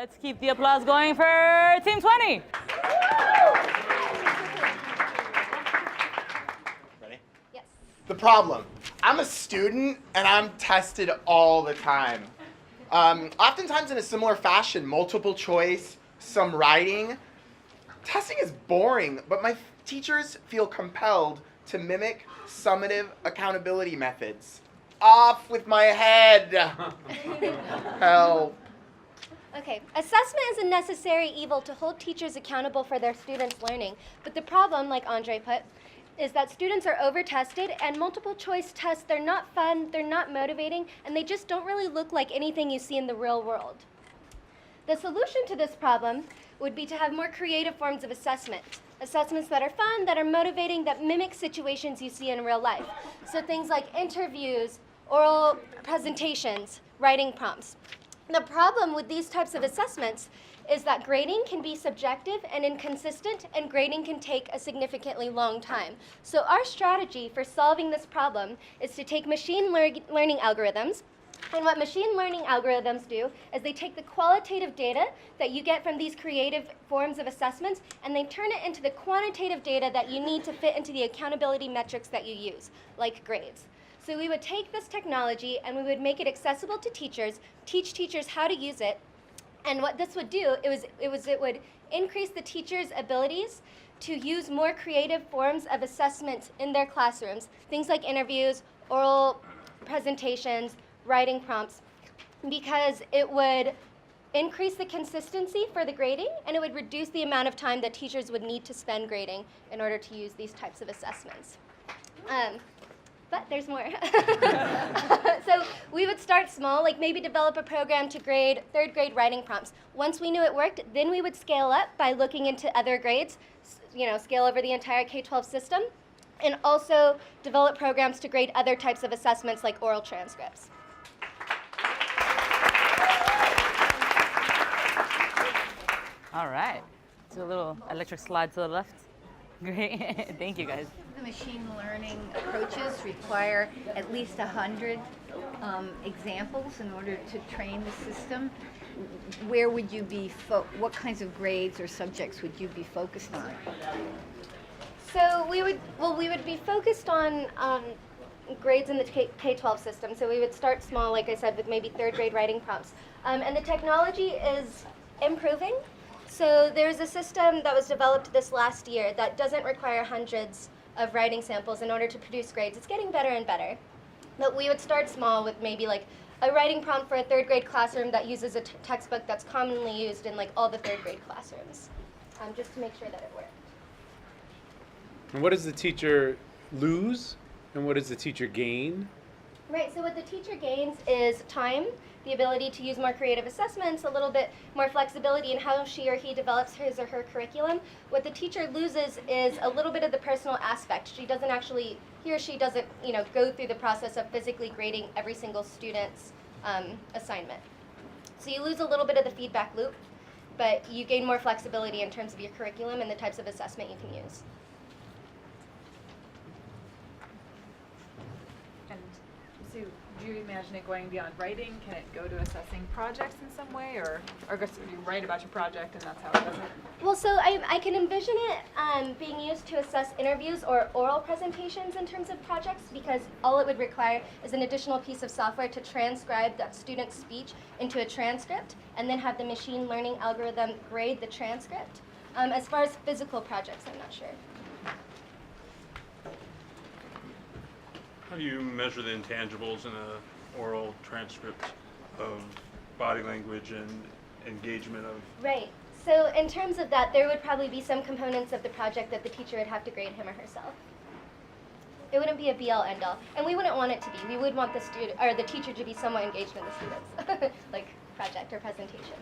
Let's keep the applause going for Team 20. Ready? Yes. The problem. I'm a student and I'm tested all the time. Oftentimes in a similar fashion, multiple choice, some writing. Testing is boring, but my teachers feel compelled to mimic summative accountability methods. Off with my head. Help. Okay, assessment is a necessary evil to hold teachers accountable for their students' learning. But the problem, like Andre put, is that students are over-tested, and multiple choice tests, they're not fun, they're not motivating, and they just don't really look like anything you see in the real world. The solution to this problem would be to have more creative forms of assessment. Assessments that are fun, that are motivating, that mimic situations you see in real life. So things like interviews, oral presentations, writing prompts. The problem with these types of assessments is that grading can be subjective and inconsistent, and grading can take a significantly long time. So our strategy for solving this problem is to take machine learning algorithms. And what machine learning algorithms do is they take the qualitative data that you get from these creative forms of assessments, and they turn it into the quantitative data that you need to fit into the accountability metrics that you use, like grades. So we would take this technology and we would make it accessible to teachers, teach teachers how to use it, and what this would do, it would increase the teachers' abilities to use more creative forms of assessment in their classrooms, things like interviews, oral presentations, writing prompts, because it would increase the consistency for the grading, and it would reduce the amount of time that teachers would need to spend grading in order to use these types of assessments. But there's more. So we would start small, like maybe develop a program to grade third grade writing prompts. Once we knew it worked, then we would scale up by looking into other grades, scale over the entire K-12 system, and also develop programs to grade other types of assessments like oral transcripts. All right. Do a little electric slide to the left. Great. Thank you, guys. The machine learning approaches require at least 100 examples in order to train the system. Where would you be, what kinds of grades or subjects would you be focused on? So we would be focused on grades in the K-12 system. So we would start small, like I said, with maybe third grade writing prompts. And the technology is improving. So there's a system that was developed this last year that doesn't require hundreds of writing samples in order to produce grades. It's getting better and better. But we would start small with maybe like a writing prompt for a third grade classroom that uses a textbook that's commonly used in like all the third grade classrooms, just to make sure that it worked. And what does the teacher lose, and what does the teacher gain? Right, so what the teacher gains is time, the ability to use more creative assessments, a little bit more flexibility in how she or he develops his or her curriculum. What the teacher loses is a little bit of the personal aspect. He or she doesn't, go through the process of physically grading every single student's assignment. So you lose a little bit of the feedback loop, but you gain more flexibility in terms of your curriculum and the types of assessment you can use. So do you imagine it going beyond writing? Can it go to assessing projects in some way, or guess you write about your project and that's how it does it? Well, so I can envision it being used to assess interviews or oral presentations in terms of projects, because all it would require is an additional piece of software to transcribe that student's speech into a transcript, and then have the machine learning algorithm grade the transcript. As far as physical projects, I'm not sure. How do you measure the intangibles in an oral transcript of body language and engagement of? Right. So in terms of that, there would probably be some components of the project that the teacher would have to grade him or herself. It wouldn't be a be-all, end-all, and we wouldn't want it to be. We would want the teacher to be somewhat engaged in the students, like project or presentation.